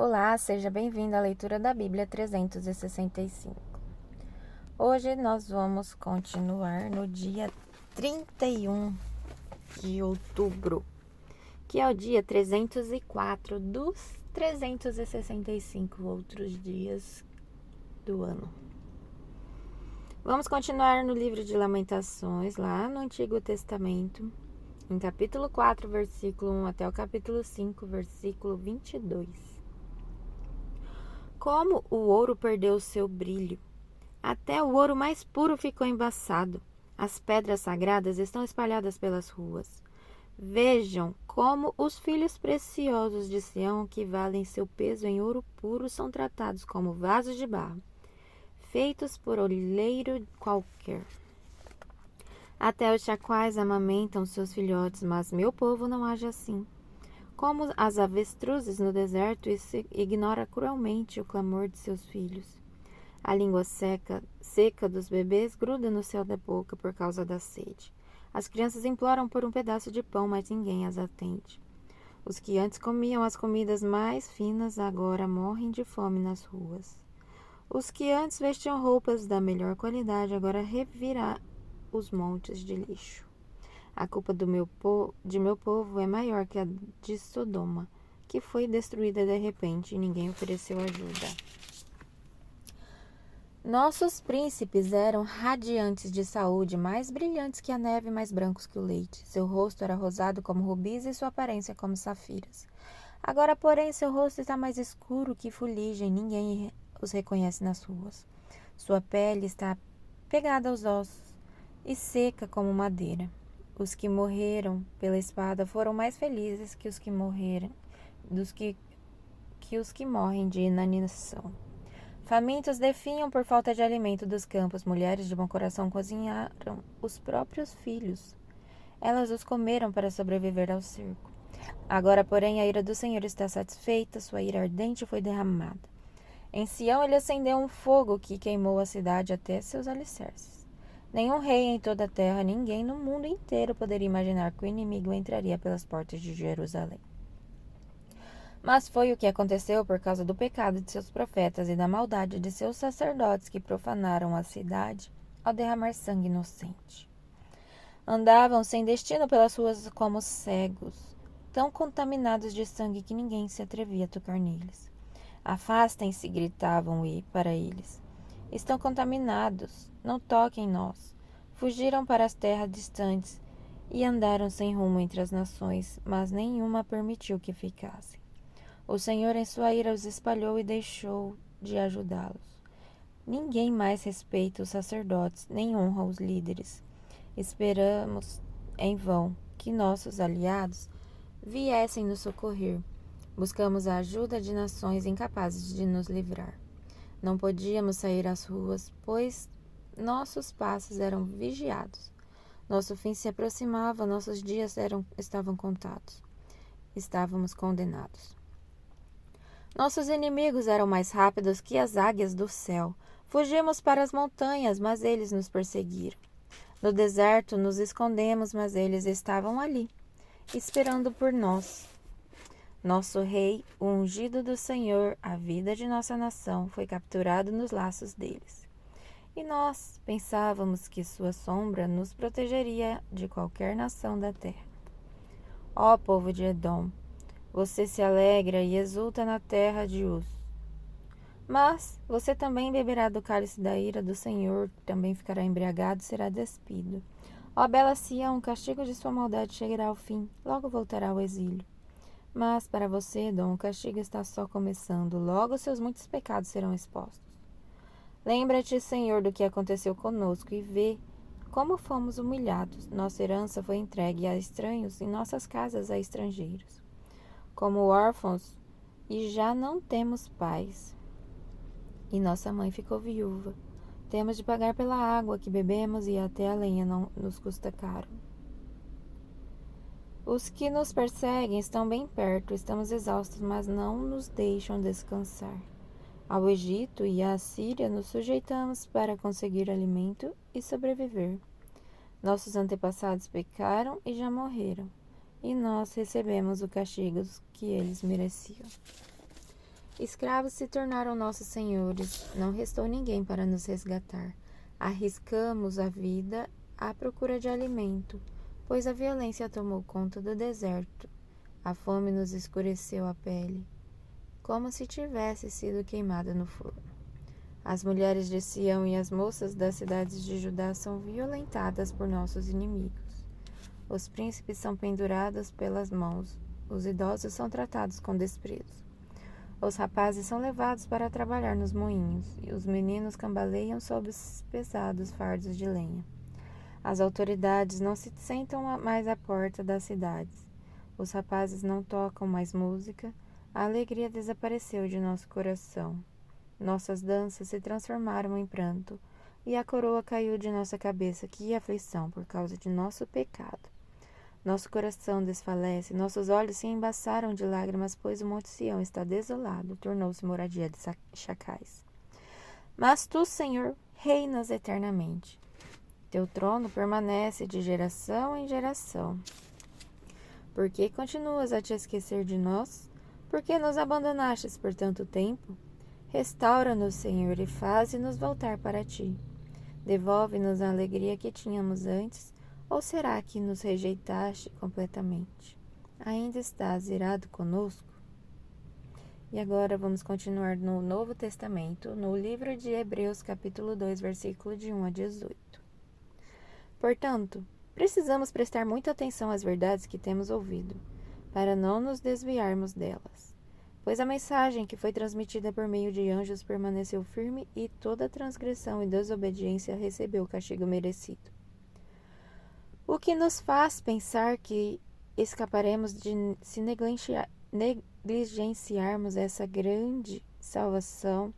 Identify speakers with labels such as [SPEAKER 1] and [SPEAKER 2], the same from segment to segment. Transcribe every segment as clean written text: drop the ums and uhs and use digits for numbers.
[SPEAKER 1] Olá, seja bem-vindo à leitura da Bíblia 365. Hoje nós vamos continuar no dia 31 de outubro, que é o dia 304 dos 365 outros dias do ano. Vamos continuar no livro de Lamentações, lá no Antigo Testamento, em capítulo 4, versículo 1 até o capítulo 5, versículo 22. Como o ouro perdeu o seu brilho, até o ouro mais puro ficou embaçado. As pedras sagradas estão espalhadas pelas ruas. Vejam como os filhos preciosos de Sião, que valem seu peso em ouro puro, são tratados como vasos de barro, feitos por olheiro qualquer. Até os chacoalhos amamentam seus filhotes, mas meu povo não age assim. Como as avestruzes no deserto, ignora cruelmente o clamor de seus filhos. A língua seca dos bebês gruda no céu da boca por causa da sede. As crianças imploram por um pedaço de pão, mas ninguém as atende. Os que antes comiam as comidas mais finas agora morrem de fome nas ruas. Os que antes vestiam roupas da melhor qualidade agora reviram os montes de lixo. A culpa de meu povo é maior que a de Sodoma, que foi destruída de repente e ninguém ofereceu ajuda. Nossos príncipes eram radiantes de saúde, mais brilhantes que a neve, mais brancos que o leite. Seu rosto era rosado como rubis e sua aparência como safiras. Agora, porém, seu rosto está mais escuro que fuligem, ninguém os reconhece nas ruas. Sua pele está pegada aos ossos e seca como madeira. Os que morreram pela espada foram mais felizes que os que morreram, que os que morrem de inanição. Famintos definham por falta de alimento dos campos. Mulheres de bom coração cozinharam os próprios filhos. Elas os comeram para sobreviver ao cerco. Agora, porém, a ira do Senhor está satisfeita, sua ira ardente foi derramada. Em Sião ele acendeu um fogo que queimou a cidade até seus alicerces. Nenhum rei em toda a terra, ninguém no mundo inteiro poderia imaginar que o inimigo entraria pelas portas de Jerusalém. Mas foi o que aconteceu por causa do pecado de seus profetas e da maldade de seus sacerdotes que profanaram a cidade ao derramar sangue inocente. Andavam sem destino pelas ruas como cegos, tão contaminados de sangue que ninguém se atrevia a tocar neles. Afastem-se, gritavam para eles. Estão contaminados, não toquem em nós. Fugiram para as terras distantes e andaram sem rumo entre as nações, mas nenhuma permitiu que ficassem. O Senhor em sua ira os espalhou e deixou de ajudá-los. Ninguém mais respeita os sacerdotes, nem honra os líderes. Esperamos em vão que nossos aliados viessem nos socorrer. Buscamos a ajuda de nações incapazes de nos livrar. Não podíamos sair às ruas, pois nossos passos eram vigiados. Nosso fim se aproximava, nossos dias estavam contados. Estávamos condenados. Nossos inimigos eram mais rápidos que as águias do céu. Fugimos para as montanhas, mas eles nos perseguiram. No deserto nos escondemos, mas eles estavam ali, esperando por nós. Nosso rei, o ungido do Senhor, a vida de nossa nação, foi capturado nos laços deles. E nós pensávamos que sua sombra nos protegeria de qualquer nação da terra. Ó povo de Edom, você se alegra e exulta na terra de Uz. Mas você também beberá do cálice da ira do Senhor, também ficará embriagado e será despido. Ó bela Sião, o castigo de sua maldade chegará ao fim, logo voltará ao exílio. Mas para você, Edom, o castigo está só começando, logo seus muitos pecados serão expostos. Lembra-te, Senhor, do que aconteceu conosco e vê como fomos humilhados. Nossa herança foi entregue a estranhos e nossas casas a estrangeiros. Como órfãos, e já não temos pais. E nossa mãe ficou viúva. Temos de pagar pela água que bebemos e até a lenha não nos custa caro. Os que nos perseguem estão bem perto, estamos exaustos, mas não nos deixam descansar. Ao Egito e à Síria nos sujeitamos para conseguir alimento e sobreviver. Nossos antepassados pecaram e já morreram, e nós recebemos o castigo que eles mereciam. Escravos se tornaram nossos senhores, não restou ninguém para nos resgatar. Arriscamos a vida à procura de alimento, pois a violência tomou conta do deserto. A fome nos escureceu a pele, como se tivesse sido queimada no forno. As mulheres de Sião e as moças das cidades de Judá são violentadas por nossos inimigos. Os príncipes são pendurados pelas mãos, os idosos são tratados com desprezo. Os rapazes são levados para trabalhar nos moinhos, e os meninos cambaleiam sob os pesados fardos de lenha. As autoridades não se sentam mais à porta das cidades. Os rapazes não tocam mais música. A alegria desapareceu de nosso coração. Nossas danças se transformaram em pranto, e a coroa caiu de nossa cabeça. Que aflição por causa de nosso pecado! Nosso coração desfalece, nossos olhos se embaçaram de lágrimas, pois o Monte Sião está desolado, tornou-se moradia de chacais. Mas tu, Senhor, reinas eternamente. Teu trono permanece de geração em geração. Por que continuas a te esquecer de nós? Por que nos abandonastes por tanto tempo? Restaura-nos, Senhor, e faze-nos voltar para ti. Devolve-nos a alegria que tínhamos antes, ou será que nos rejeitaste completamente? Ainda estás irado conosco? E agora vamos continuar no Novo Testamento, no livro de Hebreus, capítulo 2, versículo de 1 a 18. Portanto, precisamos prestar muita atenção às verdades que temos ouvido, para não nos desviarmos delas. Pois a mensagem que foi transmitida por meio de anjos permaneceu firme e toda transgressão e desobediência recebeu o castigo merecido. O que nos faz pensar que escaparemos de se negligenciarmos essa grande salvação,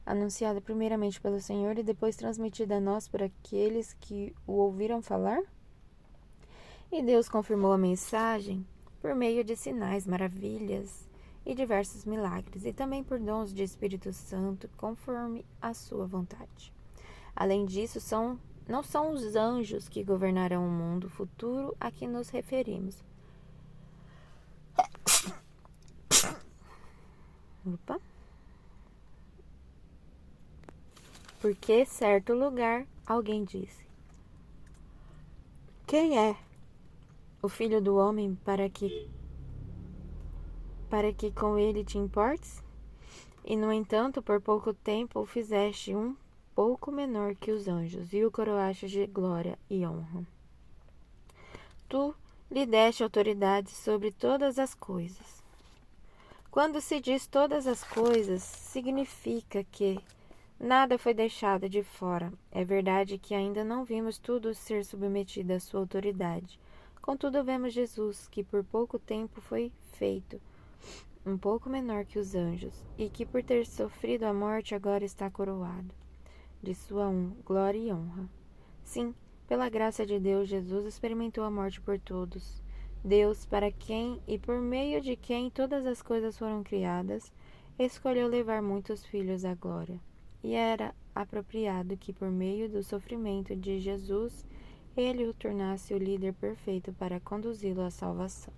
[SPEAKER 1] anunciada primeiramente pelo Senhor e depois transmitida a nós por aqueles que o ouviram falar? E Deus confirmou a mensagem por meio de sinais, maravilhas e diversos milagres, e também por dons de Espírito Santo, conforme a sua vontade. Além disso, não são os anjos que governarão o mundo futuro a que nos referimos. Porque certo lugar alguém disse: quem é o filho do homem para que com ele te importes? E no entanto, por pouco tempo o fizeste um pouco menor que os anjos, e o coroaste de glória e honra. Tu lhe deste autoridade sobre todas as coisas. Quando se diz todas as coisas, significa que nada foi deixado de fora. É verdade que ainda não vimos tudo ser submetido à sua autoridade. Contudo, vemos Jesus, que por pouco tempo foi feito um pouco menor que os anjos, e que por ter sofrido a morte agora está coroado de sua glória e honra. Sim, pela graça de Deus, Jesus experimentou a morte por todos. Deus, para quem e por meio de quem todas as coisas foram criadas, escolheu levar muitos filhos à glória. E era apropriado que, por meio do sofrimento de Jesus, ele o tornasse o líder perfeito para conduzi-lo à salvação.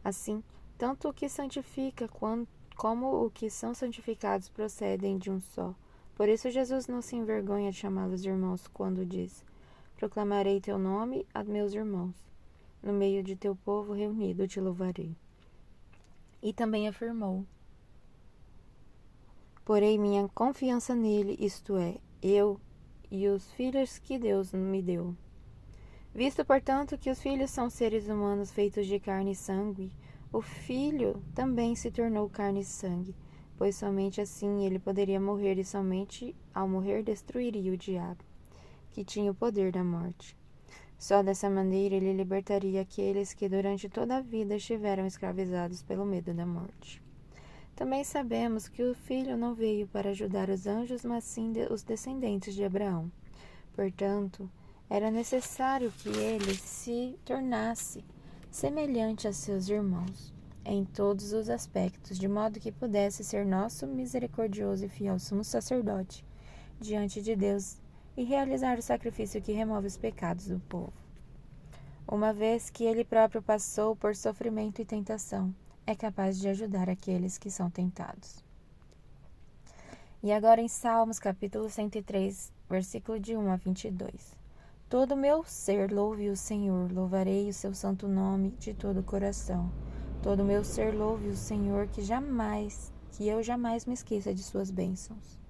[SPEAKER 1] Assim, tanto o que santifica como o que são santificados procedem de um só. Por isso Jesus não se envergonha de chamá-los de irmãos quando diz: proclamarei teu nome a meus irmãos. No meio de teu povo reunido te louvarei. E também afirmou: porei minha confiança nele, isto é, eu e os filhos que Deus me deu. Visto, portanto, que os filhos são seres humanos feitos de carne e sangue, o Filho também se tornou carne e sangue, pois somente assim ele poderia morrer, e somente ao morrer destruiria o diabo, que tinha o poder da morte. Só dessa maneira ele libertaria aqueles que durante toda a vida estiveram escravizados pelo medo da morte. Também sabemos que o Filho não veio para ajudar os anjos, mas sim os descendentes de Abraão. Portanto, era necessário que ele se tornasse semelhante a seus irmãos em todos os aspectos, de modo que pudesse ser nosso misericordioso e fiel sumo sacerdote diante de Deus e realizar o sacrifício que remove os pecados do povo. Uma vez que ele próprio passou por sofrimento e tentação, é capaz de ajudar aqueles que são tentados. E agora em Salmos, capítulo 103, versículo de 1 a 22. Todo o meu ser louve o Senhor, louvarei o seu santo nome de todo o coração. Todo o meu ser louve o Senhor, que eu jamais me esqueça de suas bênçãos.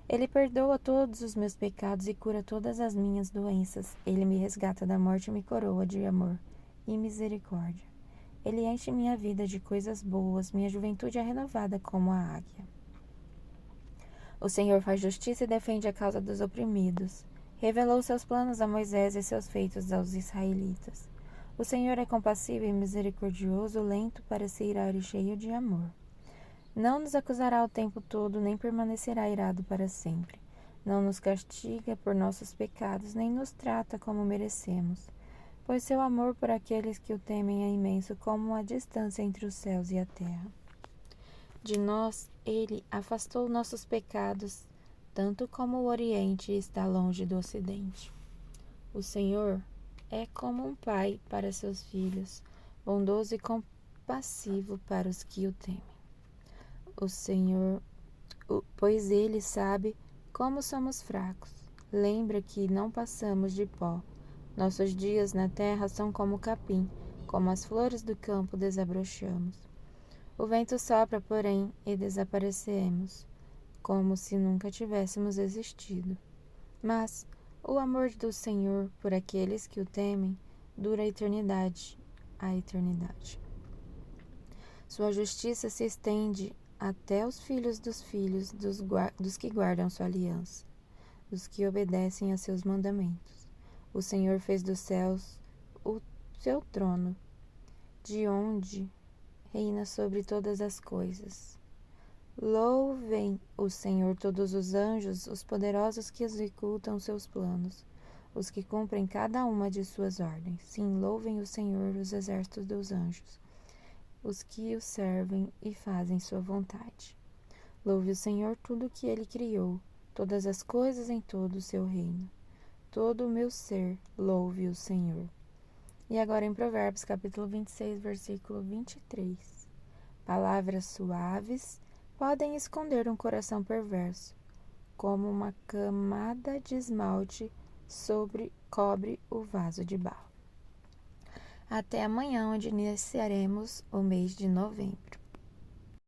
[SPEAKER 1] Ele perdoa todos os meus pecados e cura todas as minhas doenças. Ele me resgata da morte e me coroa de amor e misericórdia. Ele enche minha vida de coisas boas, minha juventude é renovada como a águia. O Senhor faz justiça e defende a causa dos oprimidos. Revelou seus planos a Moisés e seus feitos aos israelitas. O Senhor é compassivo e misericordioso, lento para se irar e cheio de amor. Não nos acusará o tempo todo, nem permanecerá irado para sempre. Não nos castiga por nossos pecados, nem nos trata como merecemos. Pois seu amor por aqueles que o temem é imenso, como a distância entre os céus e a terra. De nós, ele afastou nossos pecados, tanto como o Oriente está longe do Ocidente. O Senhor é como um pai para seus filhos, bondoso e compassivo para os que o temem. Pois ele sabe como somos fracos. Lembra que não passamos de pó. Nossos dias na terra são como o capim, como as flores do campo desabrochamos. O vento sopra, porém, e desaparecemos, como se nunca tivéssemos existido. Mas o amor do Senhor por aqueles que o temem dura a eternidade. Sua justiça se estende até os filhos dos que guardam sua aliança, dos que obedecem a seus mandamentos. O Senhor fez dos céus o seu trono, de onde reina sobre todas as coisas. Louvem o Senhor todos os anjos, os poderosos que executam seus planos, os que cumprem cada uma de suas ordens. Sim, louvem o Senhor os exércitos dos anjos, os que o servem e fazem sua vontade. Louve o Senhor tudo o que ele criou, todas as coisas em todo o seu reino. Todo o meu ser louve o Senhor. E agora em Provérbios, capítulo 26, versículo 23. Palavras suaves podem esconder um coração perverso, como uma camada de esmalte cobre o vaso de barro. Até amanhã, onde iniciaremos o mês de novembro.